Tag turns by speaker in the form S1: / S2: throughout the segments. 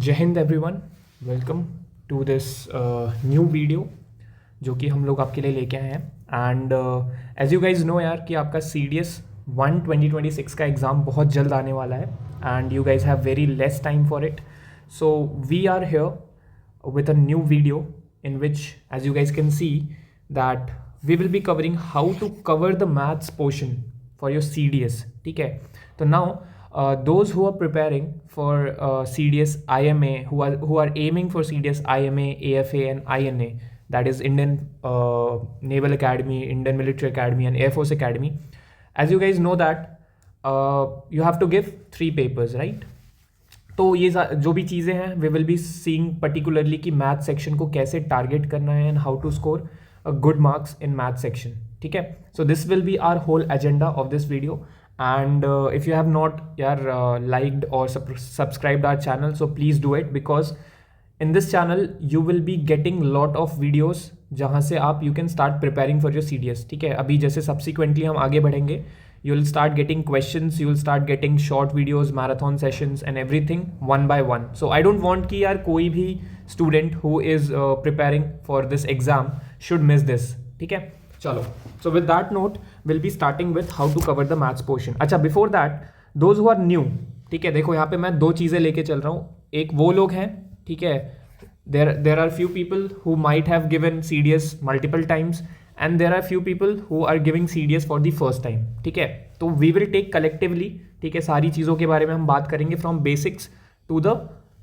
S1: जय Hind everyone, welcome to this new video जो कि हम लोग आपके लिए लेके आए हैं। And as you guys know यार कि आपका CDS 1 2026 का एग्ज़ाम बहुत जल्द आने वाला है and you guys have very less time for it. So we are here with a new video in which, as you guys can see, that we will be covering how to cover the maths portion for your CDS. ठीक है, तो now those who are preparing for CDS IMA, who are aiming for CDS IMA, AFA and INA, that is Indian Naval Academy, Indian Military Academy and Air Force Academy. As you guys know that you have to give 3 papers, right? तो ये जो भी चीज़ें हैं we will be seeing particularly कि math section को कैसे target करना है and how to score good marks in math section. ठीक है, so this will be our whole agenda of this video and if you have not यार liked और subscribed our channel, so please do it because in this channel you will be getting lot of videos जहाँ से आप you can start preparing for your CDS। ठीक है, अभी जैसे subsequently हम आगे बढ़ेंगे, you will start getting questions, you will start getting short videos, marathon sessions and everything one by one. So I don't want कि यार कोई भी student who is preparing for this exam should miss this. ठीक है, चलो, so with that note we'll be starting with how to cover the maths portion. अच्छा, before that those who are new, ठीक है, देखो यहाँ पे मैं 2 चीज़ें लेके चल रहा हूँ। एक वो लोग हैं, ठीक है, there are few people who might have given CDS multiple times and there are few people who are giving CDS for the first time। ठीक है, तो we will take collectively, ठीक है, सारी चीज़ों के बारे में हम बात करेंगे from basics to the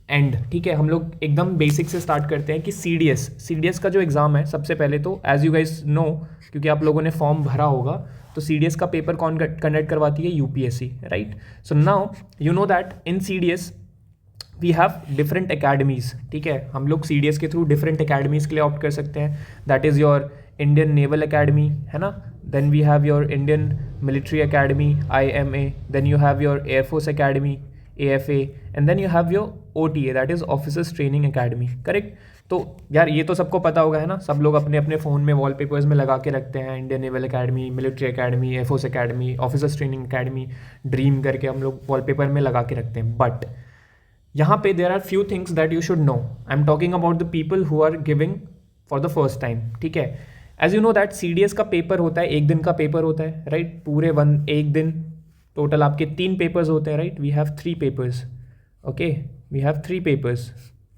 S1: end. ठीक है, हम लोग एकदम बेसिक से स्टार्ट करते हैं कि CDS का जो एग्ज़ाम है, सबसे पहले तो एज यू गाइस नो, क्योंकि आप लोगों ने फॉर्म भरा होगा, तो CDS का पेपर कौन कंडक्ट करवाती है? UPSC, right? So now you know that in CDS we have different academies. ठीक है, हम लोग CDS के थ्रू डिफरेंट अकेडमीज़ के लिए ऑप्ट कर सकते हैं। That is your Indian naval academy, है ना, then we have your Indian military academy IMA, then you have your air force academy AFA and then you have your OTA, that is officers training academy. Correct? तो यार ये तो सबको पता होगा, है ना, सब लोग अपने अपने फ़ोन में वॉलपेपर्स में लगा के रखते हैं, Indian naval academy, military academy, air force academy, officers training academy, dream करके हम लोग वॉलपेपर में लगा के रखते हैं। बट यहाँ पे there are few things that you should know. I am talking about the people who are giving for the first time. ठीक है, as you know that CDS का पेपर होता है, 1 दिन का पेपर होता है, राइट? पूरे 1 दिन टोटल आपके 3 पेपर्स होते हैं, right? We have 3 papers, okay, we have 3 papers.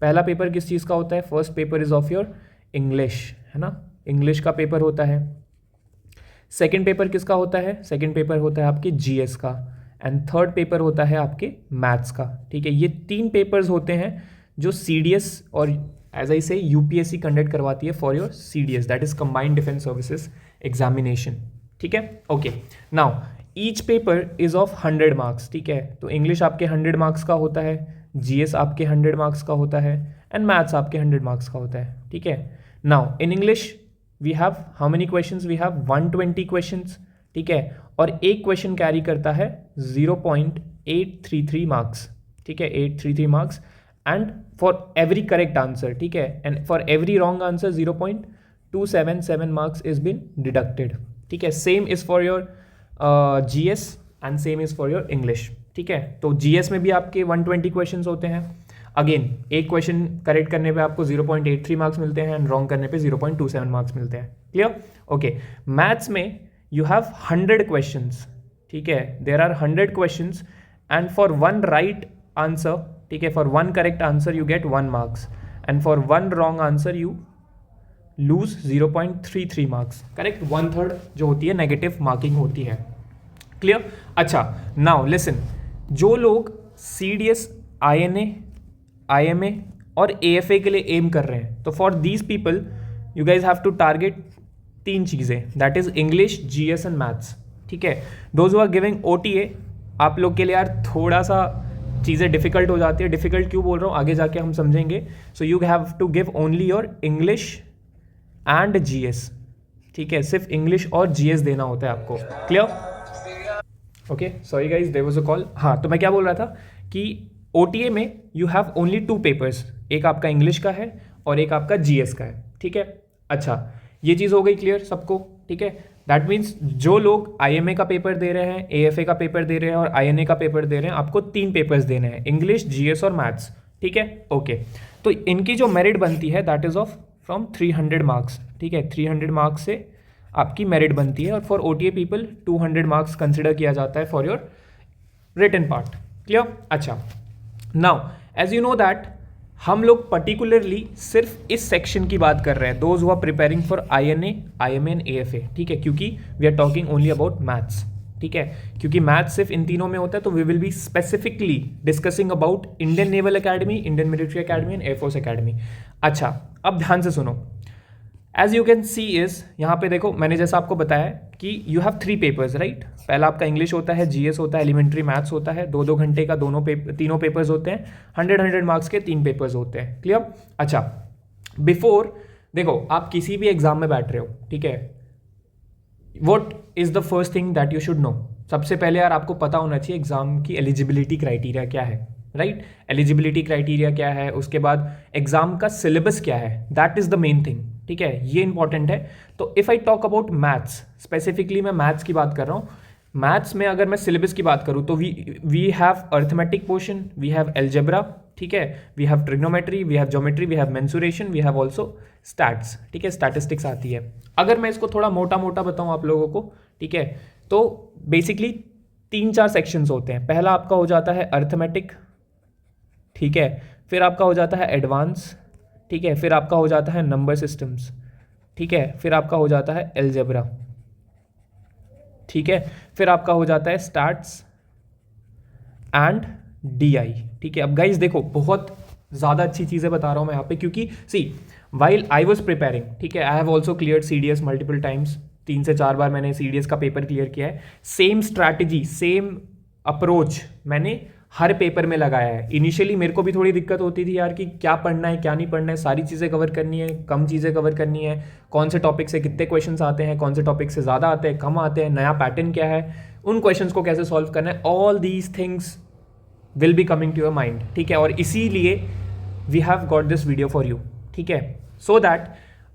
S1: पहला पेपर किस चीज़ का होता है? First paper is of your English, है ना, इंग्लिश का पेपर होता है। सेकेंड पेपर किसका होता है? सेकेंड पेपर होता है आपके GS का एंड थर्ड पेपर होता है आपके मैथ्स का। ठीक है, ये 3 पेपर्स होते हैं जो CDS और एज आई से UPSC कंडक्ट करवाती है for your CDS, that is combined defence services examination. ठीक है, okay, now each paper is of 100 marks. ठीक है, तो इंग्लिश आपके 100 मार्क्स का होता है, GS आपके 100 मार्क्स का होता है एंड मैथ्स आपके 100 मार्क्स का होता है। ठीक है, now in English we have how many questions? We have 120 questions. ठीक है, और एक क्वेश्चन कैरी करता है 0.833 मार्क्स। ठीक है, 833 marks and for every correct answer, ठीक है, and for every wrong answer 0.277 marks is been deducted. ठीक है, same is for your GS and same is for your English. ठीक है, तो GS में भी आपके 120 क्वेश्चन होते हैं। अगेन एक क्वेश्चन करेक्ट करने पे आपको 0.83 मार्क्स मिलते हैं एंड रॉन्ग करने पे 0.27 मार्क्स मिलते हैं। क्लियर? ओके, मैथ्स में you have 100 questions। ठीक है, there are 100 questions and for one right answer, ठीक है, for one correct answer you get 1 marks and for one wrong answer you lose 0.33 marks। Correct? 1/3 जो होती है नेगेटिव मार्किंग होती है। क्लियर? अच्छा, नाउ लिसन, जो लोग CDS IMA और AFA के लिए एम कर रहे हैं, तो for these people you guys have to target 3 चीज़ें, that is English, GS and maths. ठीक है, those who are giving OTA, आप लोग के लिए यार थोड़ा सा चीज़ें डिफिकल्ट हो जाती है। डिफिकल्ट क्यों बोल रहा हूँ आगे जाके हम समझेंगे। So you have to give only your English and GS। ठीक है, सिर्फ इंग्लिश और GS देना होता है आपको। Clear? Okay, sorry guys, there was a call. हाँ, तो मैं क्या बोल रहा था कि OTA में यू हैव ओनली 2 पेपर्स, एक आपका इंग्लिश का है और एक आपका GS का है। ठीक है, अच्छा, ये चीज़ हो गई क्लियर सबको? ठीक है, दैट मीन्स जो लोग IMA का पेपर दे रहे हैं, AFA का पेपर दे रहे हैं और INA का पेपर दे रहे हैं, आपको 3 पेपर्स देने हैं, इंग्लिश, GS और मैथ्स। ठीक है, ओके। तो इनकी जो मेरिट बनती है that is of from 300 marks, ठीक है, 300 मार्क्स से आपकी मेरिट बनती है, और for OTA people 200 marks consider किया जाता है for your written part. Clear? अच्छा, now as you know that हम लोग पर्टिकुलरली सिर्फ इस सेक्शन की बात कर रहे हैं, those who are preparing for INA, IMA and AFA, ठीक है, क्योंकि we are talking only about maths, ठीक है, क्योंकि मैथ्स सिर्फ इन तीनों में होता है, तो we will be specifically discussing about Indian naval academy, Indian military academy and air force academy. अच्छा, अब ध्यान से सुनो, as you can see is, यहाँ पे देखो मैंने जैसा आपको बताया कि यू हैव 3 पेपर्स, राइट। पहला आपका इंग्लिश होता है, GS होता है, एलिमेंट्री मैथ्स होता है, 2-2 घंटे का तीनों पेपर्स होते हैं, 100 मार्क्स के 3 पेपर्स होते हैं। क्लियर? अच्छा, बिफोर देखो आप किसी भी एग्जाम में बैठ रहे हो, ठीक है, what is the first thing that you should no? सबसे पहले यार आपको पता होना चाहिए एग्जाम की एलिजिबिलिटी क्राइटेरिया क्या है, राइट। एलिजिबिलिटी क्राइटेरिया क्या है, उसके बाद एग्जाम का सिलेबस क्या है, that is the main thing, ठीक है, ये इंपॉर्टेंट है। तो if I talk about maths, specifically मैं मैथ्स की बात कर रहा हूँ, मैथ्स में अगर मैं सिलेबस की बात करूँ तो we have arithmetic portion, we have algebra, ठीक है, we have trigonometry, we have geometry, we have mensuration, we have also stats, ठीक है, स्टैटिस्टिक्स आती है। अगर मैं इसको थोड़ा मोटा मोटा बताऊँ आप लोगों को, ठीक है, तो बेसिकली 3-4 सेक्शंस होते हैं। पहला आपका हो जाता है अर्थमेटिक, ठीक है, फिर आपका हो जाता है एडवांस, ठीक है, फिर आपका हो जाता है नंबर सिस्टम्स, ठीक है, फिर आपका हो जाता है एल्जेब्रा, ठीक है, फिर आपका हो जाता है स्टैट्स एंड DI, ठीक है। अब गाइज देखो, बहुत ज़्यादा अच्छी चीज़ें बता रहा हूँ मैं यहाँ पे, क्योंकि सी वाइल आई वॉज प्रिपेयरिंग, ठीक है, I have also clear CDS multiple times, 3 से 4 बार मैंने CDS का पेपर क्लियर किया है। सेम स्ट्रैटेजी, सेम अप्रोच मैंने हर पेपर में लगाया है। इनिशियली मेरे को भी थोड़ी दिक्कत होती थी यार कि क्या पढ़ना है क्या नहीं पढ़ना है, सारी चीज़ें कवर करनी है, कम चीज़ें कवर करनी है, कौन से टॉपिक से कितने क्वेश्चंस आते हैं, कौन से टॉपिक से ज़्यादा आते हैं, कम आते हैं, नया पैटर्न क्या है, उन क्वेश्चंस को कैसे सॉल्व करना है, all these things will be coming to your mind, ठीक है। और इसीलिए we have got this video for you, ठीक है, सो दैट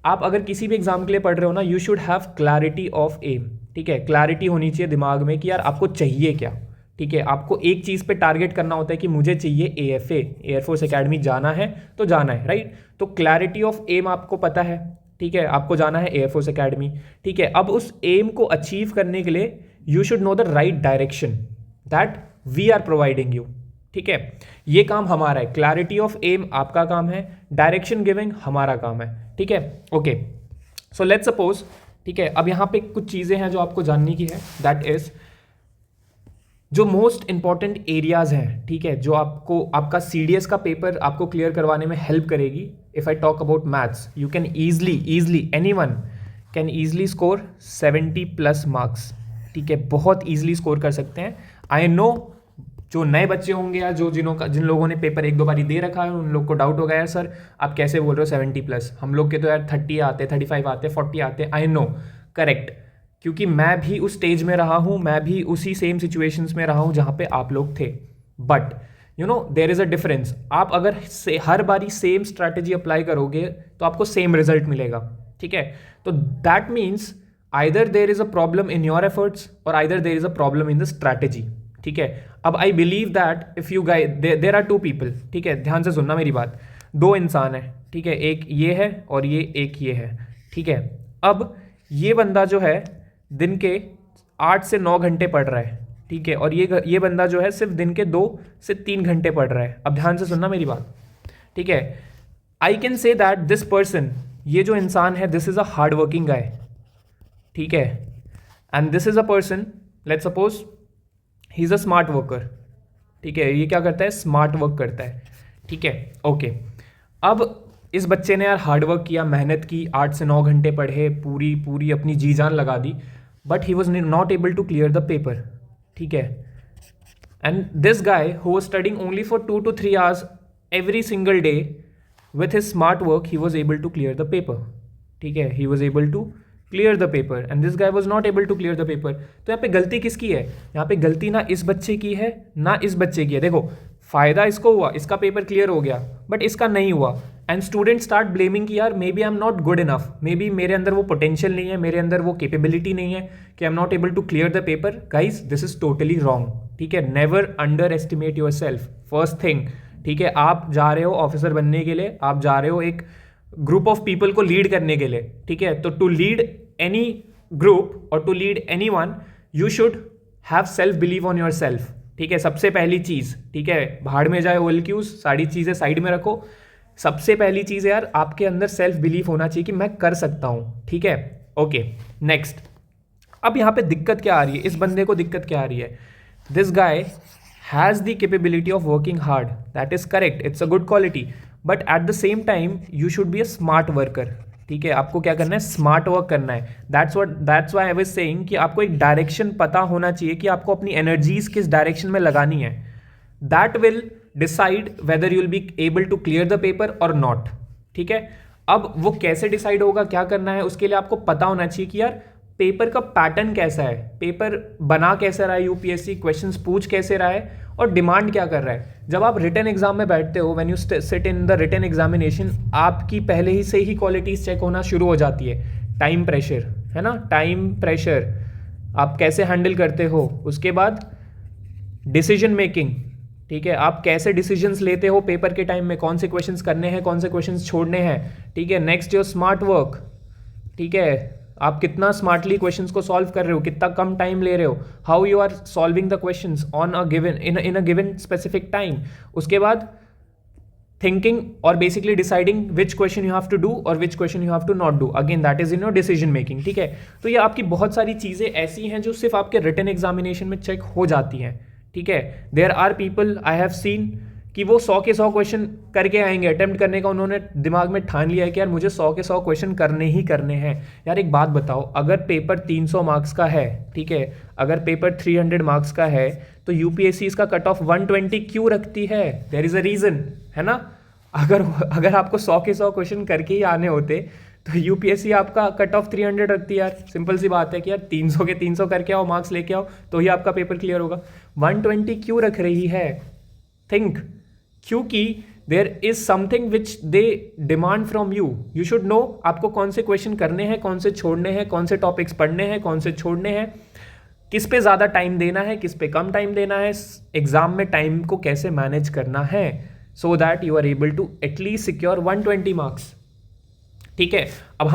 S1: आप अगर किसी भी एग्जाम के लिए पढ़ रहे हो ना, you should have clarity of them, ठीक है, क्लैरिटी होनी चाहिए दिमाग में कि यार आपको चाहिए क्या, ठीक है। आपको एक चीज़ पे टारगेट करना होता है कि मुझे चाहिए AFA, एयरफोर्स अकेडमी जाना है तो जाना है, राइट। तो क्लैरिटी ऑफ एम आपको पता है, ठीक है, आपको जाना है एयरफोर्स अकेडमी, ठीक है। अब उस एम को अचीव करने के लिए you should know the right direction that we are providing you, ठीक है। ये काम हमारा है, क्लैरिटी ऑफ एम आपका काम है, डायरेक्शन गिविंग हमारा काम है, ठीक है, ओके। सो लेट्स सपोज, ठीक है, अब यहाँ पे कुछ चीज़ें हैं जो आपको जाननी की है, दैट इज जो मोस्ट इंपॉर्टेंट एरियाज हैं, ठीक है, जो आपको आपका CDS का पेपर आपको क्लियर करवाने में हेल्प करेगी। If I talk about maths, you can easily anyone can easily score 70+ marks, ठीक है, बहुत ईजिली स्कोर कर सकते हैं। आई नो जो नए बच्चे होंगे या जिन लोगों ने पेपर 1-2 बारी दे रखा है, उन लोग को डाउट होगा यार सर आप कैसे बोल रहे हो 70+, हम लोग के तो यार 30 आते, 35 आते, 40 आते। आई नो, करेक्ट, क्योंकि मैं भी उस स्टेज में रहा हूँ, मैं भी उसी सेम सिचुएशंस में रहा हूँ जहाँ पे आप लोग थे, but you know there is a difference. आप अगर हर बारी सेम स्ट्रैटेजी अप्लाई करोगे तो आपको सेम रिजल्ट मिलेगा, ठीक है। तो that means either there is a problem in your efforts और either there is a problem in the strategy, ठीक है। अब I believe that if you guys there are 2 people, ठीक है, ध्यान से सुनना मेरी बात, 2 इंसान है, ठीक है, एक ये है और एक ये है, ठीक है। अब ये बंदा जो है दिन के 8 से 9 घंटे पढ़ रहा है, ठीक है, और ये बंदा जो है सिर्फ दिन के 2 से 3 घंटे पढ़ रहा है। अब ध्यान से सुनना मेरी बात, ठीक है। I can say that this person, ये जो इंसान है, this is a hard working गाय, ठीक है, and this is a person, let's suppose he is a smart worker, ठीक है, ये क्या करता है, स्मार्ट वर्क करता है, ठीक है, ओके। अब इस बच्चे ने यार हार्ड वर्क किया, मेहनत की, 8 से 9 घंटे पढ़े, पूरी अपनी जी जान लगा दी, but he was not able to clear the paper, ठीक है। And this guy who was studying only for 2 to 3 hours every single day with his smart work, he was able to clear the paper, ठीक है, he was able to clear the paper and this guy was not able to clear the paper। तो यहाँ पे गलती किसकी है, यहाँ पे गलती ना इस बच्चे की है ना इस बच्चे की है। देखो फायदा इसको हुआ, इसका पेपर क्लियर हो गया, बट इसका नहीं हुआ, एंड स्टूडेंट स्टार्ट ब्लेमिंग कि यार maybe I am not good enough, maybe मेरे अंदर वो पोटेंशियल नहीं है, मेरे अंदर वो कैपेबिलिटी नहीं है कि I am not able to clear the paper. Guys this is totally wrong, ठीक है, never underestimate yourself, first thing, ठीक है, आप जा रहे हो ऑफिसर बनने के लिए, आप जा रहे हो एक ग्रुप ऑफ पीपल को लीड करने के लिए, ठीक है, तो टू लीड एनी ग्रुप और to lead anyone you should have self believe on yourself, ठीक है, सबसे पहली चीज़, ठीक है, भाड़ में जाए ओल्क्यूज, सारी चीज़ें साइड में रखो, सबसे पहली चीज़ यार आपके अंदर सेल्फ बिलीव होना चाहिए कि मैं कर सकता हूँ, ठीक है, ओके, नेक्स्ट। अब यहाँ पे दिक्कत क्या आ रही है, इस बंदे को दिक्कत क्या आ रही है, this guy has the capability of working hard, that is correct, it's a good quality, but at the same time you should be a smart worker, ठीक है, आपको क्या करना है, स्मार्ट वर्क करना है, that's why I was saying कि आपको एक डायरेक्शन पता होना चाहिए कि आपको अपनी एनर्जीज किस डायरेक्शन में लगानी है, that will decide whether you will be able to clear the paper और नॉट, ठीक है। अब वो कैसे डिसाइड होगा, क्या करना है, उसके लिए आपको पता होना चाहिए कि यार पेपर का पैटर्न कैसा है, पेपर बना कैसे रहा है यूपीएससी, क्वेश्चंस पूछ कैसे रहा है और डिमांड क्या कर रहा है। जब आप रिटन एग्जाम में बैठते हो, when you sit in the written examination, आपकी पहले ही से ही क्वालिटीज चेक होना शुरू हो जाती है, टाइम प्रेशर है ना, टाइम प्रेशर आप कैसे हैंडल करते हो, उसके बाद डिसीजन मेकिंग, ठीक है, आप कैसे डिसीजंस लेते हो पेपर के टाइम में, कौन से क्वेश्चंस करने हैं, कौन से क्वेश्चंस छोड़ने हैं, ठीक है, नेक्स्ट योर स्मार्ट वर्क, ठीक है, आप कितना स्मार्टली क्वेश्चंस को सॉल्व कर रहे हो, कितना कम टाइम ले रहे हो, how you are solving the questions on a given in a given specific time, उसके बाद थिंकिंग और basically deciding which question you have to do और which question you have to not do, again that is in your decision making, ठीक है। तो ये आपकी बहुत सारी चीज़ें ऐसी हैं जो सिर्फ आपके रिटन एग्जामिनेशन में चेक हो जाती हैं, ठीक है। There are people I have seen कि वो 100 के 100 क्वेश्चन करके आएंगे, अटेम्प्ट करने का उन्होंने दिमाग में ठान लिया है कि यार मुझे 100 के 100 क्वेश्चन करने ही करने हैं। यार एक बात बताओ, अगर पेपर 300 मार्क्स का है, ठीक है, अगर पेपर 300 मार्क्स का है, तो यूपीएससी इसका कट ऑफ 120 क्यों रखती है, देयर इज अ रीजन, है ना। अगर आपको 100 के 100 क्वेश्चन करके ही आने होते तो यूपीएससी आपका कट ऑफ 300 रखती है यार, सिंपल सी बात है कि यार 300 के 300 करके आओ, मार्क्स लेके आओ, तो ही आपका पेपर क्लियर होगा। 120 क्यों रख रही है, थिंक, क्योंकि there is something which they demand from you, you should know आपको कौन से क्वेश्चन करने हैं, कौन से छोड़ने हैं, कौन से टॉपिक्स पढ़ने हैं, कौन से छोड़ने हैं, किस पे ज़्यादा टाइम देना है, किस पे कम टाइम देना है, एग्जाम में टाइम को कैसे मैनेज करना है, so that you are able to at least secure 120 marks, ठीक है। अब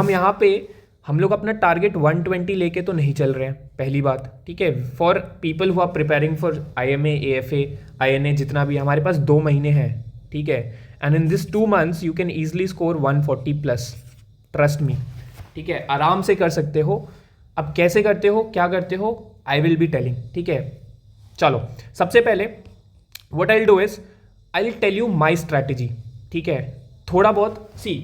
S1: हम लोग अपना टारगेट 120 लेके तो नहीं चल रहे हैं, पहली बात, ठीक है। For people who are preparing for IMA, AFA, INA, जितना भी हमारे पास 2 महीने हैं, ठीक है, and in this 2 months you can easily score 140+, trust me, ठीक है, आराम से कर सकते हो। अब कैसे करते हो, क्या करते हो, आई विल बी टेलिंग, ठीक है। चलो सबसे पहले what I will do is I will tell you my strategy, ठीक है, थोड़ा बहुत see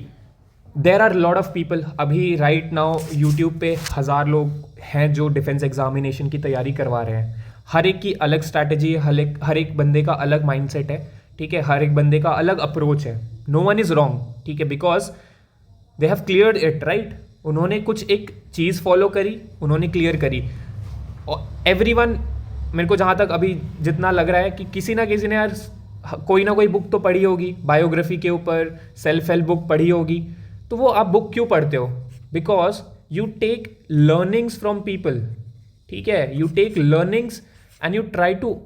S1: there are lot of people, अभी राइट नाउ यूट्यूब पे 1000 लोग हैं जो डिफेंस एग्जामिनेशन की तैयारी करवा रहे हैं, हर एक की अलग स्ट्रैटेजी है, हर एक बंदे का अलग माइंडसेट है, ठीक है, हर एक बंदे का अलग अप्रोच है, नो वन इज़ रॉन्ग, ठीक है, because they have cleared it, right, उन्होंने कुछ एक चीज़ फॉलो करी, उन्होंने क्लियर करी, और एवरीवन, मेरे को जहाँ तक अभी जितना लग रहा है कि किसी ना किसी ने यार कोई ना कोई बुक तो पढ़ी होगी, बायोग्राफी के ऊपर सेल्फ हेल्प बुक पढ़ी होगी, तो वो आप बुक क्यों पढ़ते हो, because you take learnings from people, ठीक है, you take learnings and you try to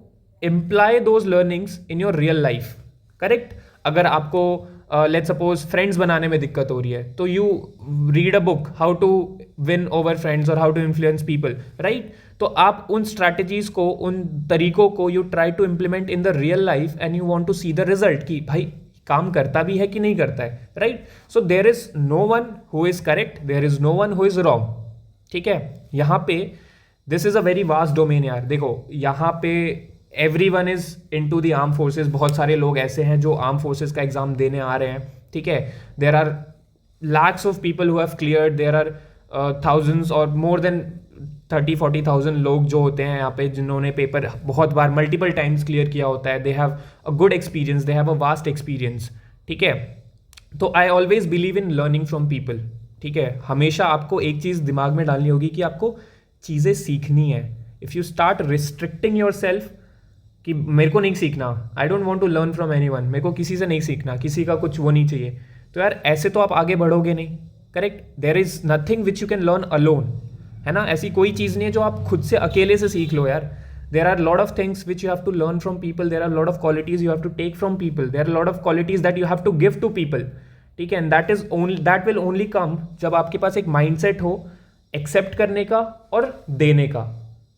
S1: imply those learnings in your real life, correct. अगर आपको लेट्स सपोज फ्रेंड्स बनाने में दिक्कत हो रही है, तो you read a book how to win over friends और how to influence people, right. तो आप उन स्ट्रैटेजीज को, उन तरीकों को you try to implement in the real life and you want to see the result कि भाई काम करता भी है कि नहीं करता है, right. So there is no one who is correct, there is no one who is wrong, ठीक है। यहाँ पे this is a very vast domain यार, देखो यहाँ पे everyone is into the arm forces, बहुत सारे लोग ऐसे हैं जो आर्म फोर्सेस का एग्जाम देने आ रहे हैं, ठीक है। There are lakhs of people who have cleared, there are thousands और मोर देन 30-40,000 लोग जो होते हैं यहाँ पे जिन्होंने पेपर बहुत बार मल्टीपल टाइम्स क्लियर किया होता है, they have a good experience, they have a vast experience, ठीक है। तो I always believe in learning from people, ठीक है। हमेशा आपको एक चीज़ दिमाग में डालनी होगी कि आपको चीज़ें सीखनी है। If you start restricting yourself कि मेरे को नहीं सीखना, I don't want to learn from anyone, मेरे को किसी से नहीं सीखना, किसी का कुछ वो नहीं चाहिए, तो यार ऐसे तो आप आगे बढ़ोगे नहीं, correct. There is nothing which you can learn alone, है ना, ऐसी कोई चीज़ नहीं है जो आप खुद से अकेले से सीख लो यार। There are a lot of things which you have to learn from people. There are a lot of qualities you have to take from people. There are a lot of qualities that you have to give to people. ठीक है, and that will only come जब आपके पास एक mindset हो accept करने का और देने का.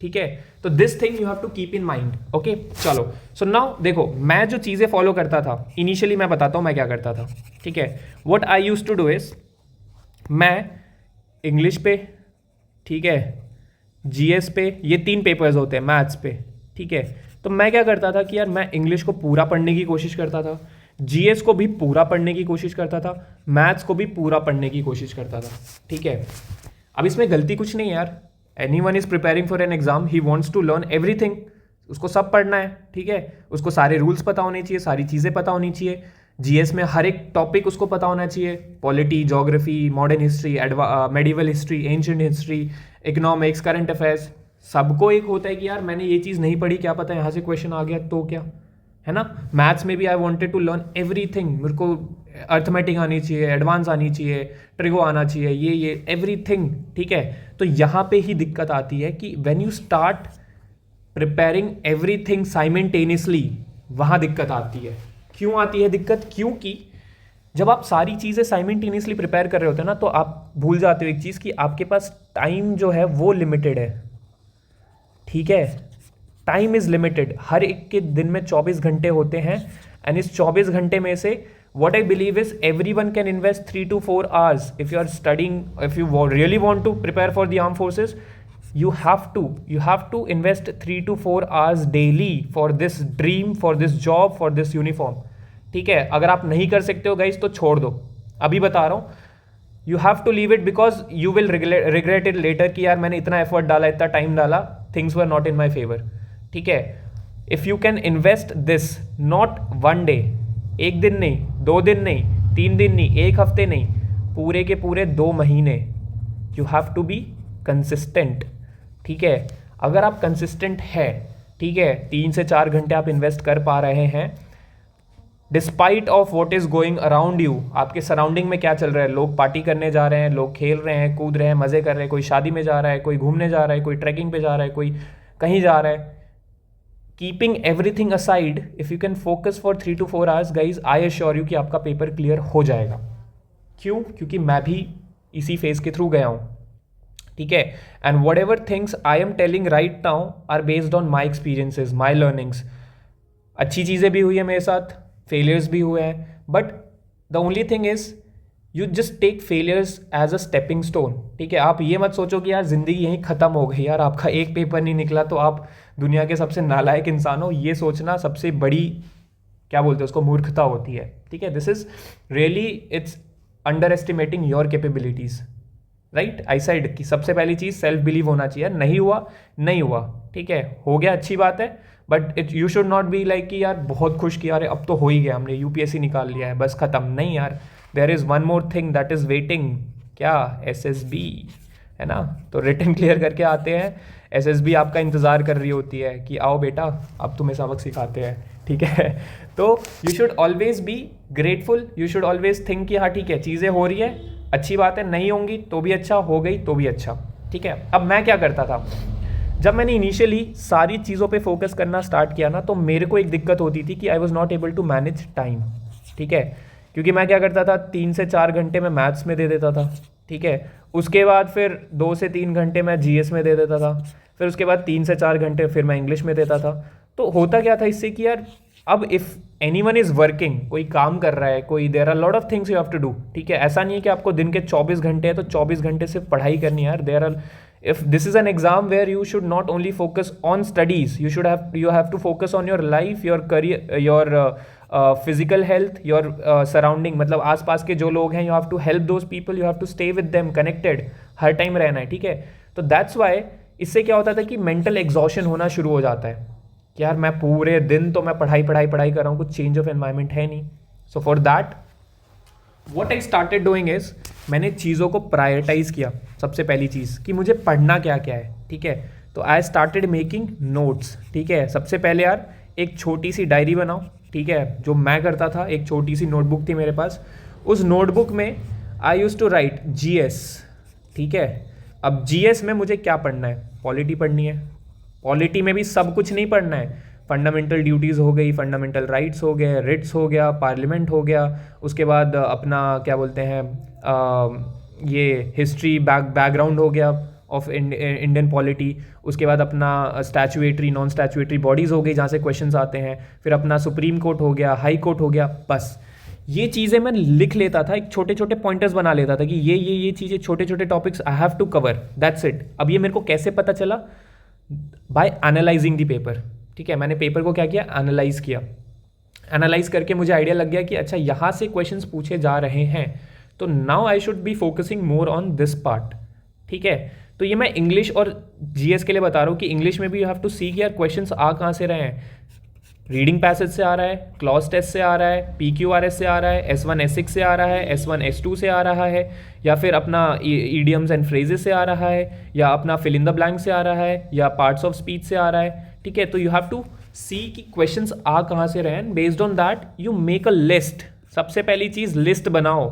S1: ठीक है, तो this thing you have to keep in mind. Okay, चलो. सो नाउ देखो, मैं जो चीज़ें फॉलो करता था इनिशियली, मैं बताता हूँ मैं क्या करता था. ठीक है, what I used to do is, मैं इंग्लिश पे, ठीक है, जीएस पे, ये 3 पेपर्स होते हैं मैथ्स पे. ठीक है, तो मैं क्या करता था कि यार मैं इंग्लिश को पूरा पढ़ने की कोशिश करता था, जीएस को भी पूरा पढ़ने की कोशिश करता था, मैथ्स को भी पूरा पढ़ने की कोशिश करता था. ठीक है, अब इसमें गलती कुछ नहीं है यार. Anyone is preparing for an exam, he wants to learn everything. उसको सब पढ़ना है. ठीक है, उसको सारे रूल्स पता होने चाहिए, सारी चीज़ें पता होनी चाहिए. जीएस में हर एक टॉपिक उसको पता होना चाहिए. Polity, geography, modern history, medieval history, ancient history, economics, current affairs. सबको एक होता है कि यार मैंने ये चीज़ नहीं पढ़ी, क्या पता यहाँ से क्वेश्चन आ गया तो क्या है ना. मैथ्स में भी I wanted to learn everything. मेरे को अर्थमेटिक आनी चाहिए, एडवांस आनी चाहिए, ट्रिगो आना चाहिए, ये एवरीथिंग. ठीक है, तो यहाँ पे ही दिक्कत आती है कि when you start preparing everything simultaneously, वहाँ दिक्कत आती है. क्यों आती है दिक्कत? क्योंकि जब आप सारी चीज़ें साइमल्टेनियसली प्रिपेयर कर रहे होते हैं ना, तो आप भूल जाते हो एक चीज़ कि आपके पास टाइम जो है वो लिमिटेड है. ठीक है, टाइम इज़ लिमिटेड. हर एक के दिन में 24 घंटे होते हैं, एंड इस 24 घंटे में से what I believe is everyone can invest 3 to 4 hours. If you are studying, if you really want to prepare for the armed forces, you have to invest 3 to 4 hours daily for this dream, for this job, for this uniform. ठीक है, अगर आप नहीं कर सकते हो guys तो छोड़ दो. अभी बता रहा हूँ, you have to leave it because you will regret it later कि यार मैंने इतना एफर्ट डाला, इतना टाइम डाला, things were not in my favor. ठीक है, if you can invest this, not one day, एक दिन नहीं, 2 दिन नहीं, 3 दिन नहीं, 1 हफ्ते नहीं, पूरे के पूरे 2 महीने, you have to be consistent. ठीक है, अगर आप कंसिस्टेंट है, ठीक है, 3 से 4 घंटे आप इन्वेस्ट कर पा रहे हैं despite of what is going around you. आपके सराउंडिंग में क्या चल रहा है? लोग पार्टी करने जा रहे हैं, लोग खेल रहे हैं, कूद रहे हैं, मजे कर रहे हैं, कोई शादी में जा रहा है, कोई घूमने जा रहा है, कोई ट्रैकिंग पे जा रहा है, कोई कहीं जा रहा है. Keeping everything aside, if you can focus for 3 to 4 hours guys, I assure you कि आपका पेपर क्लियर हो जाएगा. क्यों? क्योंकि मैं भी इसी फेज के थ्रू गया हूँ. ठीक है, and whatever things I am telling right now are based on my experiences, my learnings. अच्छी चीज़ें भी हुई है मेरे साथ, फेलियर्स भी हुए हैं, but the only thing is you just take failures as a stepping stone. ठीक है, आप ये मत सोचो कि यार ज़िंदगी यहीं ख़त्म हो गई, यार आपका एक पेपर नहीं निकला तो आप दुनिया के सबसे नालायक इंसान हो. ये सोचना सबसे बड़ी, क्या बोलते हैं उसको, मूर्खता होती है. ठीक है, this is really, it's under estimating your capabilities. Right, I side की सबसे पहली चीज़ सेल्फ बिलीव होना चाहिए. नहीं हुआ, नहीं हुआ, ठीक है, हो गया, अच्छी बात है, but it you should not be like कि यार बहुत खुश किया, अरे अब तो हो ही गया, हमने यूपीएससी निकाल लिया है, बस ख़त्म. नहीं यार, there is one more thing that is waiting. क्या? एसएसबी, है ना. तो रिटन क्लियर करके आते हैं, एसएसबी आपका इंतज़ार कर रही होती है कि आओ बेटा अब तुम्हें सबक सिखाते हैं. ठीक है, तो you should always be grateful. You should always think कि हाँ ठीक है, चीज़ें हो रही है, अच्छी बात है, नहीं होंगी तो भी अच्छा, हो गई तो भी अच्छा. ठीक है, अब मैं क्या करता था, जब मैंने इनिशियली सारी चीज़ों पे फोकस करना स्टार्ट किया ना, तो मेरे को एक दिक्कत होती थी कि I was not able to manage time. ठीक है, क्योंकि मैं क्या करता था, 3 से 4 घंटे मैं मैथ्स में दे देता था. ठीक है, उसके बाद फिर 2 से 3 घंटे मैं जीएस में दे देता था, फिर उसके बाद 3 से 4 घंटे फिर मैं इंग्लिश में देता था. तो होता क्या था इससे कि यार अब इफ़ एनीवन इज़ वर्किंग, कोई काम कर रहा है, कोई, there are lot of things you have to do. ठीक है, ऐसा नहीं है कि आपको दिन के 24 घंटे है तो 24 घंटे सिर्फ पढ़ाई करनी है यार. There are, if this is an exam where you should not only focus on studies, you have to focus on your life, your career, your physical health, your surrounding. मतलब आसपास के जो लोग हैं, you have to help those people, you have to stay with them, connected, her time रहना है. ठीक है, तो that's why इससे क्या होता था कि मेंटल एग्जॉशन होना शुरू हो जाता है कि यार मैं पूरे दिन तो मैं पढ़ाई कर रहा हूँ, कुछ चेंज ऑफ एनवायरनमेंट है नहीं. So for that what I started doing is, मैंने चीज़ों को प्रायोरिटाइज़ किया. सबसे पहली चीज़ कि मुझे पढ़ना क्या क्या है. ठीक है, तो आई स्टार्टेड मेकिंग नोट्स. ठीक है, सबसे पहले यार एक छोटी सी डायरी बनाओ. ठीक है, जो मैं करता था, एक छोटी सी नोटबुक थी मेरे पास. उस नोटबुक में आई यूज़ टू राइट जीएस. ठीक है, अब जीएस में मुझे क्या पढ़ना है, पॉलिटी पढ़नी है, पॉलिटी में भी सब कुछ नहीं पढ़ना है, फंडामेंटल ड्यूटीज़ हो गई, फंडामेंटल राइट्स हो गए, रिट्स हो गया, पार्लियामेंट हो गया, उसके बाद अपना क्या बोलते हैं ये हिस्ट्री बैकग्राउंड हो गया ऑफ इंडियन पॉलिटी, उसके बाद अपना स्टैचुएटरी नॉन स्टैचुएटरी बॉडीज़ हो गई जहाँ से क्वेश्चंस आते हैं, फिर अपना सुप्रीम कोर्ट हो गया, हाई कोर्ट हो गया। बस ये चीज़ें मैं लिख लेता था, एक छोटे छोटे पॉइंटर्स बना लेता था कि ये चीज़ें छोटे छोटे topics I have to cover, that's it. अब ये मेरे को कैसे पता चला? By analyzing the paper. ठीक है, मैंने पेपर को क्या किया? एनालाइज किया। एनालाइज करके मुझे आइडिया लग गया कि अच्छा यहाँ से क्वेश्चंस पूछे जा रहे हैं, तो now I should be focusing more on this part. ठीक है, तो ये मैं इंग्लिश और जीएस के लिए बता रहा हूँ कि इंग्लिश में भी यू हैव टू सी कि यार क्वेश्चंस आ कहाँ से रहे हैं। रीडिंग पैसेज से आ रहा है, क्लॉज टेस्ट से आ रहा है, PQRS से आ रहा है, S1 S6 से आ रहा है, S1 S2 से आ रहा है, या फिर अपना ईडियम्स एंड फ्रेजेस से आ रहा है, या अपना फिल इन द ब्लैंक से आ रहा है, या पार्ट्स ऑफ स्पीच से आ रहा है। ठीक है, तो यू हैव टू सी कि क्वेश्चंस आ कहाँ से रहे हैं। Based on that you make a list. सबसे पहली चीज़ लिस्ट बनाओ,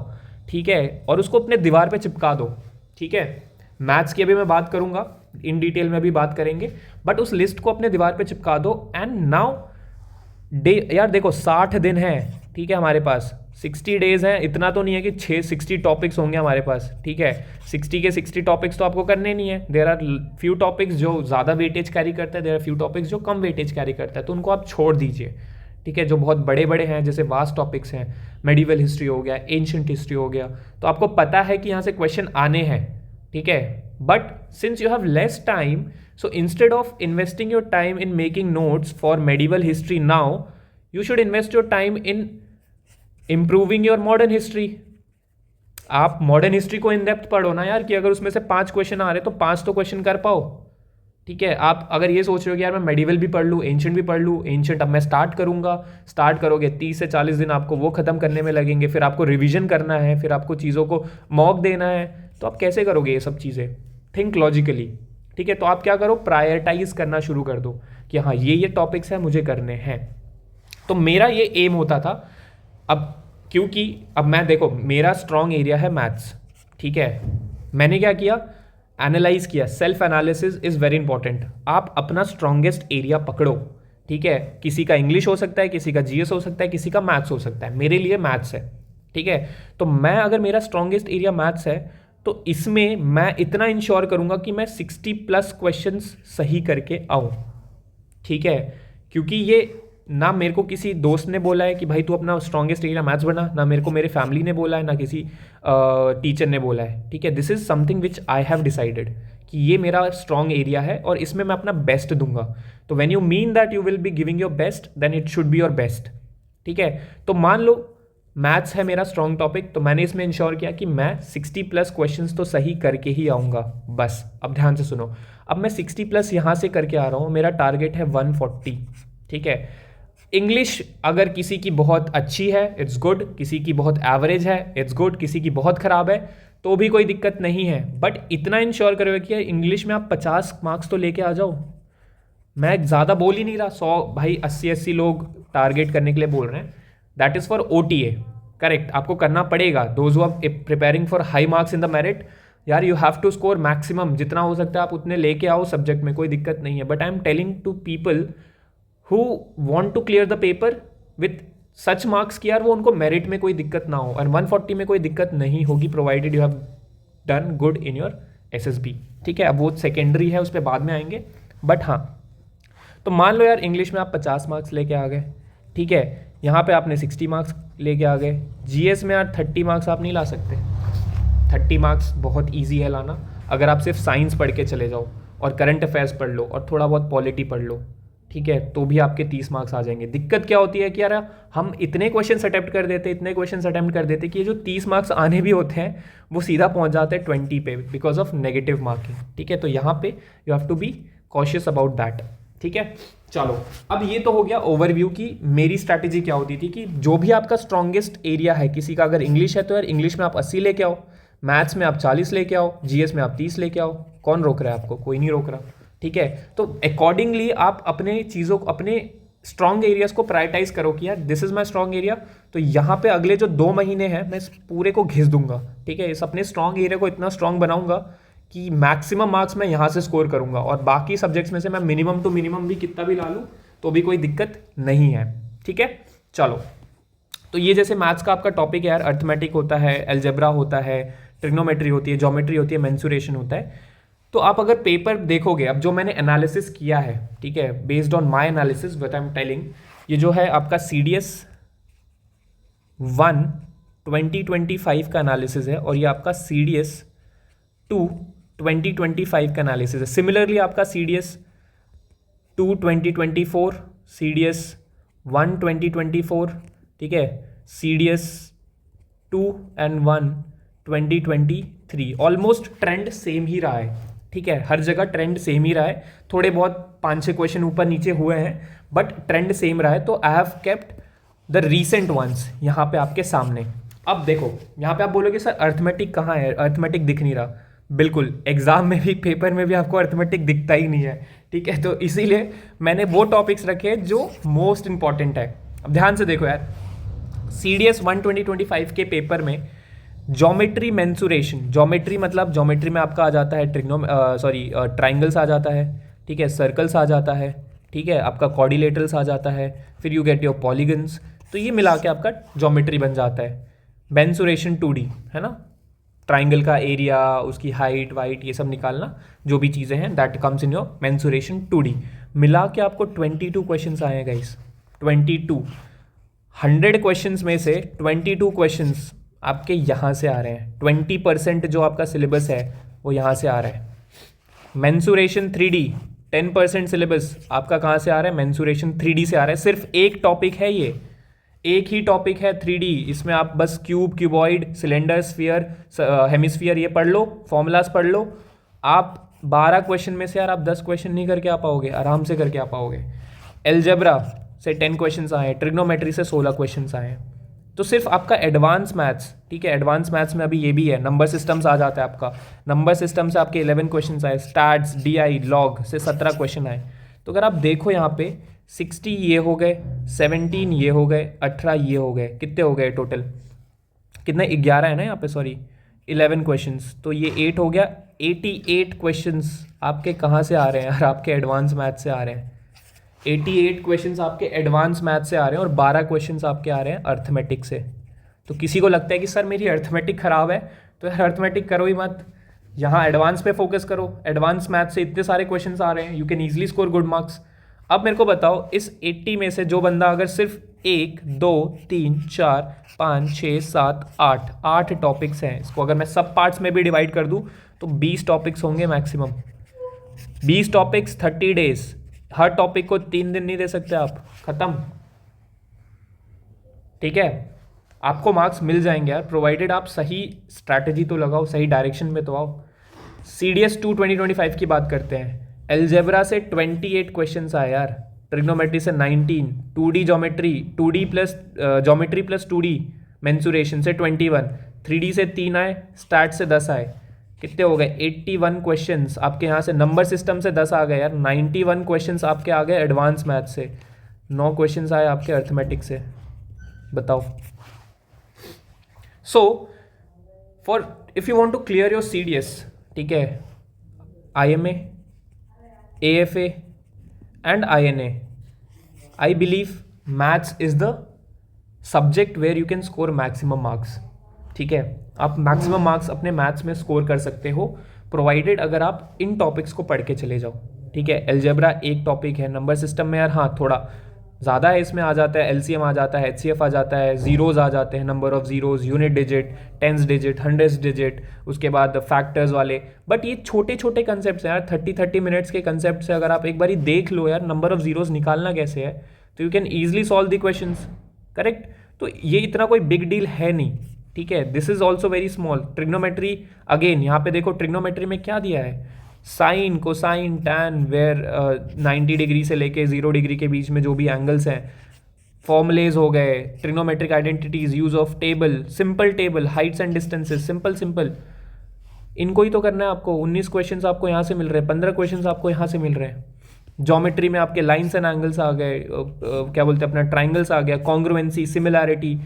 S1: ठीक है, और उसको अपने दीवार पे चिपका दो। ठीक है, मैथ्स की अभी मैं बात करूंगा, इन डिटेल में भी बात करेंगे, बट उस लिस्ट को अपने दीवार पे चिपका दो। एंड नाउ डे, यार देखो 60 दिन है, ठीक है, हमारे पास 60 डेज हैं। इतना तो नहीं है कि 60 टॉपिक्स होंगे हमारे पास। ठीक है, 60 के 60 टॉपिक्स तो आपको करने नहीं है। देयर आर फ्यू टॉपिक्स जो ज़्यादा वेटेज कैरी करता है, देयर आर फ्यू टॉपिक्स जो कम वेटेज कैरी करता है, तो उनको आप छोड़ दीजिए। ठीक है, जो बहुत बड़े बड़े हैं, जैसे वास्ट टॉपिक्स हैं, मेडिवल हिस्ट्री हो गया, एंशिएंट हिस्ट्री हो गया, तो आपको पता है कि यहाँ से क्वेश्चन आने हैं। ठीक है, but since you have less time, so instead of investing your time in making notes for medieval history now, you should invest your time in improving your modern history. आप मॉडर्न हिस्ट्री को in depth पढ़ो ना यार, कि अगर उसमें से 5 question आ रहे तो 5 तो क्वेश्चन कर पाओ। ठीक है, आप अगर ये सोच रहे हो कि यार मैं मेडिवल भी पढ़ लूँ, एंशिएंट भी पढ़ लूँ, एंशिएंट अब मैं स्टार्ट करूँगा, स्टार्ट करोगे 30 से 40 दिन आपको वो खत्म करने में लगेंगे, फिर आपको रिविजन करना है, फिर आपको चीज़ों को मॉक देना है, तो आप कैसे करोगे ये सब चीज़ें? Think logically. ठीक है, तो आप क्या करो? प्रायोरिटाइज करना शुरू कर दो कि हाँ ये टॉपिक्स हैं मुझे करने हैं। तो मेरा ये एम होता था। अब क्योंकि अब मैं देखो, मेरा स्ट्रॉन्ग एरिया है मैथ्स। ठीक है, मैंने क्या किया? एनालाइज किया। Self analysis is very important. आप अपना स्ट्रॉन्गेस्ट एरिया पकड़ो। ठीक है, किसी का इंग्लिश हो सकता है, किसी का जीएस हो सकता है, किसी का मैथ्स हो सकता है, मेरे लिए मैथ्स है। ठीक है, तो मैं अगर मेरा स्ट्रॉन्गेस्ट एरिया मैथ्स है तो इसमें मैं इतना इंश्योर करूंगा कि मैं 60+ क्वेश्चंस सही करके आऊं। ठीक है, क्योंकि ये ना मेरे को किसी दोस्त ने बोला है कि भाई तू अपना स्ट्रॉन्गेस्ट एरिया मैथ्स बना, ना मेरे को मेरे फैमिली ने बोला है, ना किसी टीचर ने बोला है। ठीक है, this is something which I have decided कि ये मेरा स्ट्रॉन्ग एरिया है और इसमें मैं अपना बेस्ट दूंगा। तो when you mean that you will be giving your best, then it should be your best. ठीक है, तो मान लो मैथ्स है मेरा स्ट्रॉन्ग टॉपिक, तो मैंने इसमें इंश्योर किया कि मैं 60+ क्वेश्चंस तो सही करके ही आऊँगा। बस अब ध्यान से सुनो, अब मैं 60+ यहाँ से करके आ रहा हूँ, मेरा टारगेट है 140। ठीक है, इंग्लिश अगर किसी की बहुत अच्छी है इट्स गुड, किसी की बहुत एवरेज है इट्स गुड, किसी की बहुत ख़राब है तो भी कोई दिक्कत नहीं है, बट इतना इंश्योर करोगे कि इंग्लिश में आप 50 मार्क्स तो लेके आ जाओ। मैं ज़्यादा बोल ही नहीं रहा, 100 भाई 80 लोग टारगेट करने के लिए बोल रहे हैं। That is for OTA, correct, आपको करना पड़ेगा। Those who are preparing for high marks in the merit, यार you have to score maximum, जितना हो सकता है आप उतने लेके आओ सब्जेक्ट में, कोई दिक्कत नहीं है। But I am telling to people who want to clear the paper with such marks कि यार वो उनको मेरिट में कोई दिक्कत ना हो, और 140 में कोई दिक्कत नहीं होगी provided you have done good in your SSB। ठीक है, अब वो सेकेंडरी है, उस पर बाद में आएंगे। बट हाँ, तो मान लो यार इंग्लिश में आप 50 मार्क्स लेके आ गए। ठीक है, यहाँ पे आपने 60 मार्क्स लेके आ गए। जीएस में यार 30 मार्क्स आप नहीं ला सकते। 30 मार्क्स बहुत इजी है लाना, अगर आप सिर्फ साइंस पढ़ के चले जाओ और करंट अफेयर्स पढ़ लो और थोड़ा बहुत पॉलिटी पढ़ लो। ठीक है, तो भी आपके 30 मार्क्स आ जाएंगे। दिक्कत क्या होती है कि यार हम इतने क्वेश्चन अटेम्प्ट कर देते कि ये जो 30 मार्क्स आने भी होते हैं वो सीधा पहुँच जाते हैं 20 पे बिकॉज ऑफ नेगेटिव मार्किंग। ठीक है, तो यहाँ पे you have to be cautious about that. ठीक है, चलो अब ये तो हो गया ओवरव्यू की मेरी स्ट्रैटेजी क्या होती थी कि जो भी आपका स्ट्रॉन्गेस्ट एरिया है, किसी का अगर इंग्लिश है तो यार इंग्लिश में आप 80 लेके आओ, मैथ्स में आप 40 लेके आओ, जीएस में आप 30 लेके आओ। कौन रोक रहा है आपको? कोई नहीं रोक रहा। ठीक है, तो अकॉर्डिंगली आप अपने चीज़ों को, अपने स्ट्रॉन्ग एरियाज को प्रायोरिटाइज करो कि यार this is my strong area, तो यहाँ पे अगले जो 2 महीने हैं मैं इस पूरे को घिस दूंगा। ठीक है, इस अपने स्ट्रॉन्ग एरिया को इतना स्ट्रॉन्ग बनाऊंगा कि मैक्सिमम मार्क्स मैं यहाँ से स्कोर करूँगा, और बाकी सब्जेक्ट्स में से मैं मिनिमम टू मिनिमम भी कितना भी ला लूँ तो भी कोई दिक्कत नहीं है। ठीक है, चलो। तो ये जैसे मैथ्स का आपका टॉपिक है यार, अर्थमेटिक होता है, अलजेब्रा होता है, ट्रिग्नोमेट्री होती है, ज्योमेट्री होती है, मेंसुरेशन होता है। तो आप अगर पेपर देखोगे, अब जो मैंने एनालिसिस किया है, ठीक है, based on my analysis what I am telling, ये जो है आपका CDS 1 2025 का एनालिसिस है, और ये आपका CDS 2 2025 का एनालिसिस है। सिमिलरली आपका CDS 2 2024, CDS 1 2024, ठीक है, CDS 2 and 1 2023, almost trend same ही रहा है। ठीक है, हर जगह ट्रेंड सेम ही रहा है, थोड़े बहुत 5-6 क्वेश्चन ऊपर नीचे हुए हैं, बट ट्रेंड सेम रहा है। तो I have kept the recent ones यहाँ पे आपके सामने। अब देखो, यहाँ पे आप बोलोगे सर अर्थमेटिक कहाँ है, अर्थमेटिक दिख नहीं रहा। बिल्कुल, एग्जाम में भी, पेपर में भी आपको अर्थमेटिक दिखता ही नहीं है। ठीक है, तो इसीलिए मैंने वो टॉपिक्स रखे जो मोस्ट इंपॉर्टेंट है। अब ध्यान से देखो यार, CDS 1 2025 के पेपर में ज्योमेट्री मेंसुरेशन, ज्योमेट्री मतलब ज्योमेट्री में आपका आ जाता है ट्राइंगल्स आ जाता है, ठीक है, सर्कल्स आ जाता है, ठीक है, आपका क्वाड्रिलेटरल्स आ जाता है, फिर यू गेट योर पॉलीगन्स। तो ये मिला के आपका ज्योमेट्री बन जाता है। मेंसुरेशन 2D है ना, ट्राइंगल का एरिया, उसकी हाइट वाइट ये सब निकालना, जो भी चीज़ें हैं that comes in your mensuration 2D। मिला के आपको 22 क्वेश्चंस आए हैं गाइस, 22। 100 क्वेश्चंस में से 22 क्वेश्चंस आपके यहाँ से आ रहे हैं। 20% जो आपका सिलेबस है वो यहाँ से आ रहा है। मेंसुरेशन 3D 10% सिलेबस आपका कहाँ से आ रहा है, मेंसुरेशन 3D से आ रहा है। सिर्फ एक टॉपिक है, ये एक ही टॉपिक है 3D। इसमें आप बस cube, cuboid, cylinder, sphere, hemisphere ये पढ़ लो, फॉर्मूलाज पढ़ लो। आप 12 क्वेश्चन में से यार आप 10 क्वेश्चन नहीं करके आ पाओगे, आराम से करके आ पाओगे। अलजेब्रा से 10 क्वेश्चंस आए, ट्रिग्नोमेट्री से 16 क्वेश्चंस आए। तो सिर्फ आपका एडवांस मैथ्स, ठीक है, एडवांस मैथ्स में अभी ये भी है, नंबर सिस्टम्स आ जाता है आपका। नंबर सिस्टम से आपके 11 क्वेश्चंस आए, स्टैट्स, DI, लॉग से 17 क्वेश्चन आए। तो अगर आप देखो यहाँ पे 60 ये हो गए, 17 ये हो गए, 18 ये हो गए, कितने हो गए टोटल, कितने, 11 है ना यहाँ पे, सॉरी 11 क्वेश्चंस, तो ये 8 हो गया। 88 क्वेश्चंस आपके कहाँ से आ रहे हैं यार, आपके एडवांस मैथ से आ रहे हैं। 88 क्वेश्चंस आपके एडवांस मैथ से आ रहे हैं, और 12 क्वेश्चंस आपके आ रहे हैं अर्थमेटिक से। तो किसी को लगता है कि सर मेरी अर्थमेटिक खराब है, तो यार अर्थमेटिक करो ही मत, यहाँ एडवांस पे फोकस करो। एडवांस मैथ से इतने सारे क्वेश्चंस आ रहे हैं, you can easily score good marks. अब मेरे को बताओ, इस 80 में से जो बंदा अगर सिर्फ 1 2 3 4 5 6 7 8 टॉपिक्स हैं, इसको अगर मैं सब पार्ट्स में भी डिवाइड कर दूँ तो 20 टॉपिक्स होंगे मैक्सिमम। 20 टॉपिक्स 30 डेज, हर टॉपिक को 3 दिन नहीं दे सकते आप, खत्म। ठीक है, आपको मार्क्स मिल जाएंगे यार, प्रोवाइडेड आप सही स्ट्रैटेजी तो लगाओ, सही डायरेक्शन में तो आओ। CDS 2 2025 की बात करते हैं। अलजेब्रा से 28 क्वेश्चंस आए यार, ट्रिग्नोमेट्री से 19, 2D geometry, 2D plus geometry plus 2D mensuration से 21, 3D से 3 आए, स्टैट से 10 आए, कितने हो गए 81 क्वेश्चंस आपके यहाँ से। नंबर सिस्टम से 10 आ गए यार, 91 क्वेश्चंस आपके आ गए एडवांस मैथ से, 9 क्वेश्चंस आए आपके अर्थमेटिक से, बताओ। So for if you want to clear your CDS, ठीक है, IMA, AFA and INA, I believe maths is the subject where you can score maximum marks. ठीक है, आप मैक्सिमम मार्क्स अपने मैथ्स में स्कोर कर सकते हो, प्रोवाइडेड अगर आप इन टॉपिक्स को पढ़ के चले जाओ। ठीक है, अलजेब्रा एक टॉपिक है, नंबर सिस्टम में यार हाँ थोड़ा ज़्यादा है, इसमें आ जाता है LCM आ जाता है, HCF आ जाता है, जीरोज़ आ जाते हैं, number of zeros, unit digit, tens digit, hundreds digit, उसके बाद फैक्टर्स वाले। बट ये छोटे छोटे कंसेप्ट हैं यार, 30 मिनट्स के कंसेप्ट से अगर आप एक बार देख लो यार नंबर ऑफ जीरोज़ निकालना कैसे है, तो you can easily solve the questions, correct. तो ये इतना कोई बिग डील है नहीं, ठीक है, this is also very small. Trigonometry again, यहाँ पे देखो ट्रिग्नोमेट्री में क्या दिया है, sine, cosine, tan, where 90 degree से लेके 0 डिग्री के बीच में जो भी एंगल्स हैं, फॉर्मुलेज हो गए, trigonometric identities, use of table, simple table, Heights and distances, simple, इनको ही तो करना है आपको। 19 क्वेश्चंस आपको यहाँ से मिल रहे हैं, 15 क्वेश्चंस आपको यहाँ से मिल रहे हैं। ज्योमेट्री में आपके लाइन्स एंड एंगल्स आ गए, क्या बोलते हैं अपना ट्राइंगल्स आ गया, कॉन्ग्रुएंसी, सिमिलैरिटी,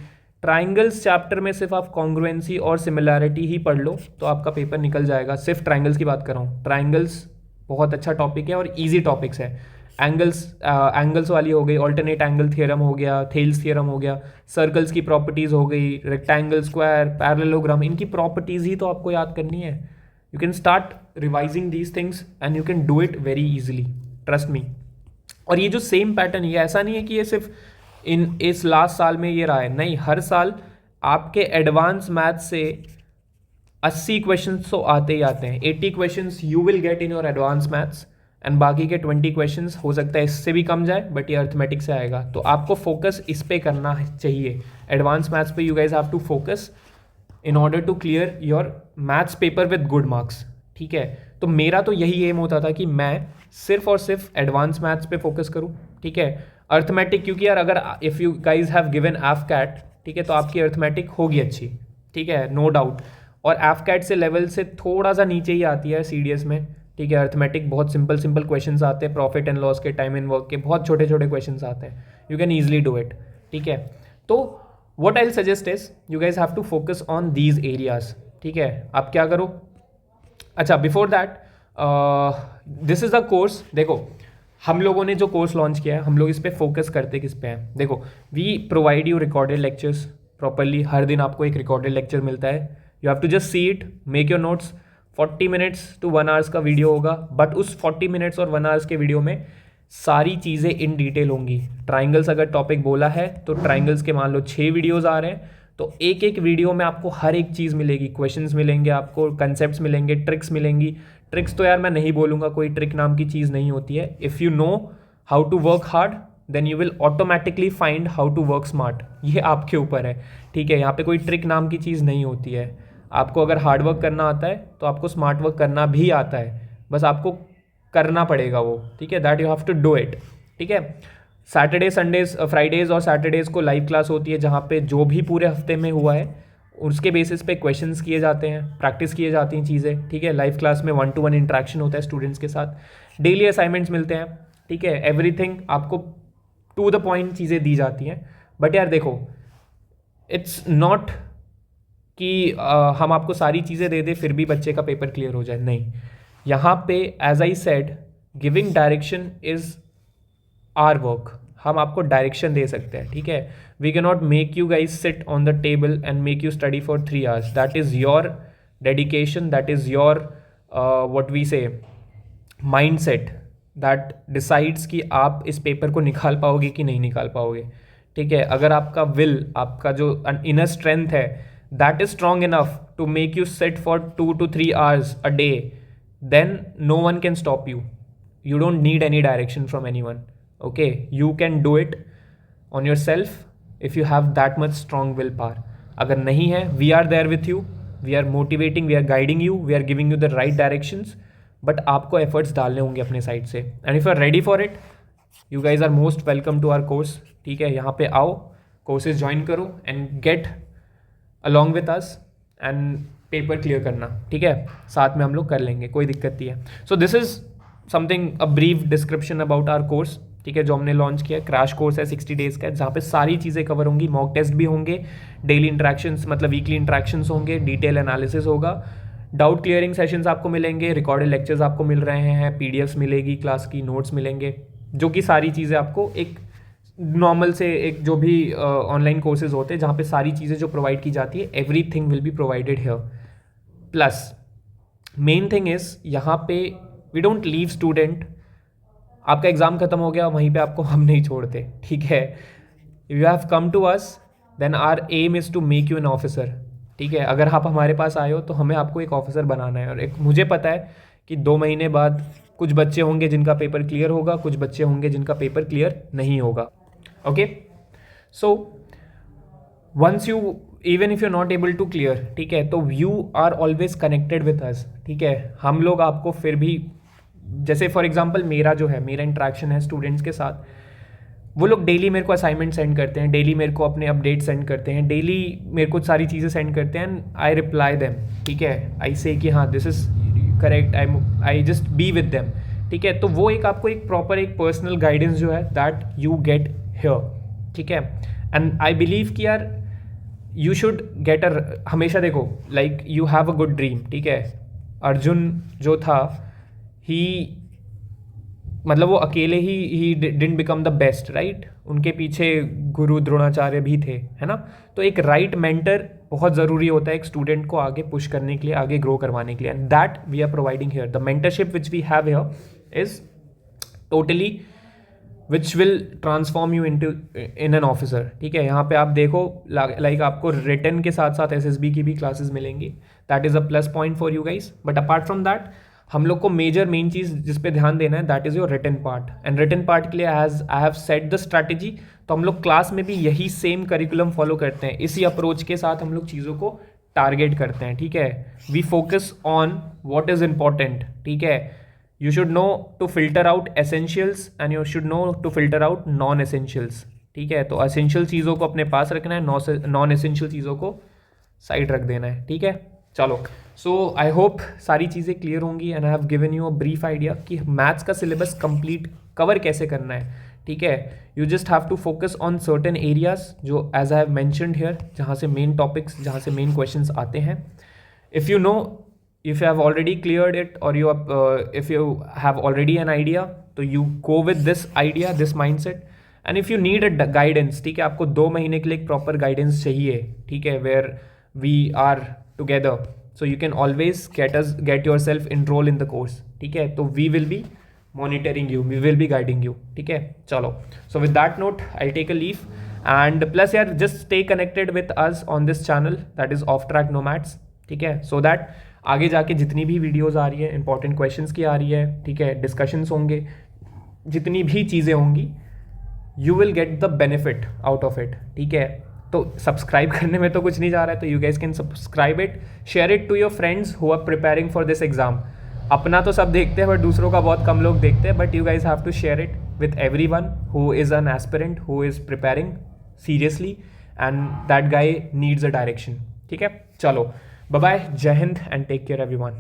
S1: ट्राइंगल्स चैप्टर में सिर्फ आप कॉन्ग्रुएंसी और सिमिलैरिटी ही पढ़ लो तो आपका पेपर निकल जाएगा। सिर्फ ट्राइंगल्स की बात कर रहा हूँ। ट्राइंगल्स बहुत अच्छा टॉपिक है और ईजी टॉपिक्स है। एंगल्स वाली हो गई, ऑल्टरनेट एंगल थियरम हो गया, थेल्स थियरम हो गया, सर्कल्स की प्रॉपर्टीज़ हो गई, रेक्टेंगल, स्क्वायर, पैरेललोग्राम, इनकी प्रॉपर्टीज़ ही तो आपको याद करनी है। You can start revising these things and you can do it very easily, trust me. और ये जो सेम पैटर्न, ये ऐसा नहीं है कि ये सिर्फ इस लास्ट साल में ये रहा है, नहीं, हर साल आपके एडवांस मैथ से 80 क्वेश्चंस तो आते ही आते हैं। 80 questions you will get in your advance maths and बाकी के 20 क्वेश्चंस हो सकता है इससे भी कम जाए, बट ये अर्थमेटिक से आएगा। तो आपको फोकस इस पे करना चाहिए, एडवांस मैथ्स पे। You guys have to focus in order to clear your maths paper with good marks, ठीक है। तो मेरा तो यही एम होता था कि मैं सिर्फ और सिर्फ एडवांस मैथ्स पे फोकस करूँ, ठीक है। अर्थमेटिक, क्योंकि यार अगर if you guys have given AFCAT, ठीक है, तो आपकी अर्थमेटिक होगी अच्छी, ठीक है, नो डाउट। और एफ कैट से लेवल से थोड़ा सा नीचे ही आती है CDS में, ठीक है। अर्थमेटिक बहुत सिंपल क्वेश्चंस आते हैं, प्रॉफिट एंड लॉस के, टाइम एंड वर्क के, बहुत छोटे छोटे क्वेश्चंस आते हैं। You can easily do it, ठीक है। तो what I will suggest is you guys have to focus on these areas, ठीक है। आप क्या करो, अच्छा before that this is a course. देखो हम लोगों ने जो कोर्स लॉन्च किया है, हम लोग इस पर फोकस करते किस पे हैं। देखो, we provide you recorded lectures properly. हर दिन आपको एक रिकॉर्डेड लेक्चर मिलता है। You have to just see it, make your notes. 40 minutes to 1 hours का वीडियो होगा, बट उस 40 मिनट्स और 1 आवर्स के वीडियो में सारी चीज़ें इन डिटेल होंगी। ट्राइंगल्स अगर टॉपिक बोला है तो ट्राइंगल्स के मान लो 6 वीडियोज़ आ रहे हैं, तो एक एक वीडियो में आपको हर एक चीज़ मिलेगी। क्वेश्चंस मिलेंगे आपको, कंसेप्ट्स मिलेंगे, ट्रिक्स मिलेंगी। ट्रिक्स तो यार मैं नहीं बोलूँगा, कोई ट्रिक नाम की चीज़ नहीं होती है। If you know how to work hard then you will automatically find how to work smart. ये आपके ऊपर है, ठीक है। यहाँ पे कोई ट्रिक नाम की चीज़ नहीं होती है। आपको अगर हार्ड वर्क करना आता है तो आपको स्मार्ट वर्क करना भी आता है, बस आपको करना पड़ेगा वो, ठीक है। That you have to do it, ठीक है। सैटरडे, संडेज, फ्राइडेज़ और सैटरडेज़ को लाइव क्लास होती है, जहाँ पे जो भी पूरे हफ्ते में हुआ है उसके बेसिस पे क्वेश्चंस किए जाते हैं, प्रैक्टिस किए जाती हैं चीज़ें, ठीक है। लाइव क्लास में 1-to-1 इंट्रैक्शन होता है स्टूडेंट्स के साथ। डेली असाइनमेंट्स मिलते हैं, ठीक है। एवरीथिंग आपको टू द पॉइंट चीज़ें दी जाती हैं। बट यार देखो, इट्स नॉट कि हम आपको सारी चीज़ें दे दें फिर भी बच्चे का पेपर क्लियर हो जाए, नहीं। यहाँ पे as I said, giving direction is our work. हम आपको डायरेक्शन दे सकते हैं, ठीक है। We can not make you guys sit on the table and make you study for 3 hours. That is your dedication, that is your what we say mindset that decides कि आप इस paper को निकाल पाओगे कि नहीं निकाल पाओगे, ठीक है। अगर आपका विल, आपका जो इनर स्ट्रेंथ है, that is strong enough to make you sit for 2 to 3 hours a day, then no one can stop you. You don't need any direction from anyone, okay. You can do it on yourself if you have that much strong willpower. अगर नहीं है, we are there with you, we are motivating, we are guiding you, we are giving you the right directions, but आपको efforts डालने होंगे अपने side से। and if you are ready for it, you guys are most welcome to our course, ठीक है। यहाँ पे आओ, कोर्सेज ज्वाइन करो and get along with us and paper clear करना, ठीक है। साथ में हम लोग कर लेंगे, कोई दिक्कत नहीं है। So this is something, a brief description about our course, ठीक है, जो हमने लॉन्च किया। क्रैश कोर्स है 60 डेज़ का, जहाँ पे सारी चीज़ें कवर होंगी। मॉक टेस्ट भी होंगे, डेली इंट्रैक्शंस मतलब वीकली इंट्रैक्शंस होंगे, डिटेल एनालिसिस होगा, डाउट क्लियरिंग सेशंस आपको मिलेंगे, रिकॉर्डेड लेक्चर्स आपको मिल रहे हैं, PDFs मिलेगी, क्लास की नोट्स मिलेंगे, जो कि सारी चीज़ें आपको एक नॉर्मल से एक जो भी ऑनलाइन कोर्सेज होते हैं जहाँ पे सारी चीज़ें जो प्रोवाइड की जाती है, everything will be provided here. Plus main thing is यहाँ पे वी डोंट लीव स्टूडेंट। आपका एग्ज़ाम खत्म हो गया, वहीं पे आपको हम नहीं छोड़ते, ठीक है। You have come to us, then our aim is to make you an officer, ठीक है। अगर आप हमारे पास आए हो तो हमें आपको एक ऑफिसर बनाना है। और एक मुझे पता है कि 2 महीने बाद कुछ बच्चे होंगे जिनका पेपर क्लियर होगा, कुछ बच्चे होंगे जिनका पेपर क्लियर नहीं होगा, okay. So once you, even if you're not able to clear, ठीक है, तो you are always connected with us, ठीक है। हम लोग आपको फिर भी, जैसे फॉर एग्जांपल मेरा जो है, मेरा इंट्रैक्शन है स्टूडेंट्स के साथ, वो लोग डेली मेरे को असाइनमेंट सेंड करते हैं, डेली मेरे को अपने अपडेट सेंड करते हैं, डेली मेरे को सारी चीज़ें सेंड करते हैं, एंड आई रिप्लाई देम, ठीक है। आई से कि हाँ this is correct, I just be with them, ठीक है। तो वो एक आपको एक प्रॉपर एक पर्सनल गाइडेंस जो है दैट यू गेट हियर, ठीक है। एंड आई बिलीव कि यार यू शुड गेट हमेशा देखो like you have a good dream, ठीक है। अर्जुन जो था ही मतलब वो अकेले he didn't become the best, right. उनके पीछे गुरु द्रोणाचार्य भी थे, है ना। तो एक राइट मेंटर बहुत ज़रूरी होता है एक स्टूडेंट को आगे पुश करने के लिए, आगे ग्रो करवाने के लिए, and that we are providing here. The mentorship which we have here is totally which will transform you in an officer, ठीक है। यहाँ पे आप देखो लाइक आपको रिटन के साथ साथ SSB की भी क्लासेस मिलेंगी, that is a plus point for you guys. But apart from that हम लोग को मेन चीज़ जिस पे ध्यान देना है that is your written part, and written part के लिए as I have set the strategy, तो हम लोग क्लास में भी यही सेम करिकुलम फॉलो करते हैं, इसी अप्रोच के साथ हम लोग चीज़ों को टारगेट करते हैं, ठीक है। We focus on what is important, ठीक है। You should know to filter out essentials and you should know to filter out non essentials, ठीक है। तो essential चीज़ों को अपने पास रखना है, नॉन essential चीज़ों को साइड रख देना है, ठीक है। चलो, सो आई होप सारी चीज़ें क्लियर होंगी and I have given you a brief idea कि मैथ्स का सिलेबस कंप्लीट कवर कैसे करना है, ठीक है। You just have to focus on certain areas जो as I have mentioned here, जहाँ से मेन टॉपिक्स, जहाँ से मेन क्वेश्चंस आते हैं। If you no, if you have already cleared it or if you have already an idea, तो you go with this idea, this mindset, and if you need a guidance, ठीक है, आपको 2 महीने के लिए एक proper guidance चाहिए, ठीक है, where we are together, so you can always get yourself enroll in the course, ठीक है। तो we will be monitoring you, we will be guiding you, ठीक है। चलो, so with that note I'll take a leave, and plus यार just stay connected with us on this channel, that is Off Track Nomads, ठीक है, so that आगे जाके जितनी भी वीडियोस आ रही है, इंपॉर्टेंट क्वेश्चंस की आ रही है, ठीक है, डिस्कशंस होंगे, जितनी भी चीज़ें होंगी, you will get the benefit out of it, ठीक है। तो सब्सक्राइब करने में तो कुछ नहीं जा रहा है, तो you guys can subscribe it, share it to your friends who are preparing for this exam. अपना तो सब देखते हैं बट दूसरों का बहुत कम लोग देखते हैं, but you guys have to share it with everyone who is an aspirant, who is preparing seriously, and that guy needs a direction, ठीक है। चलो, bye bye, Jai Hind, and take care everyone.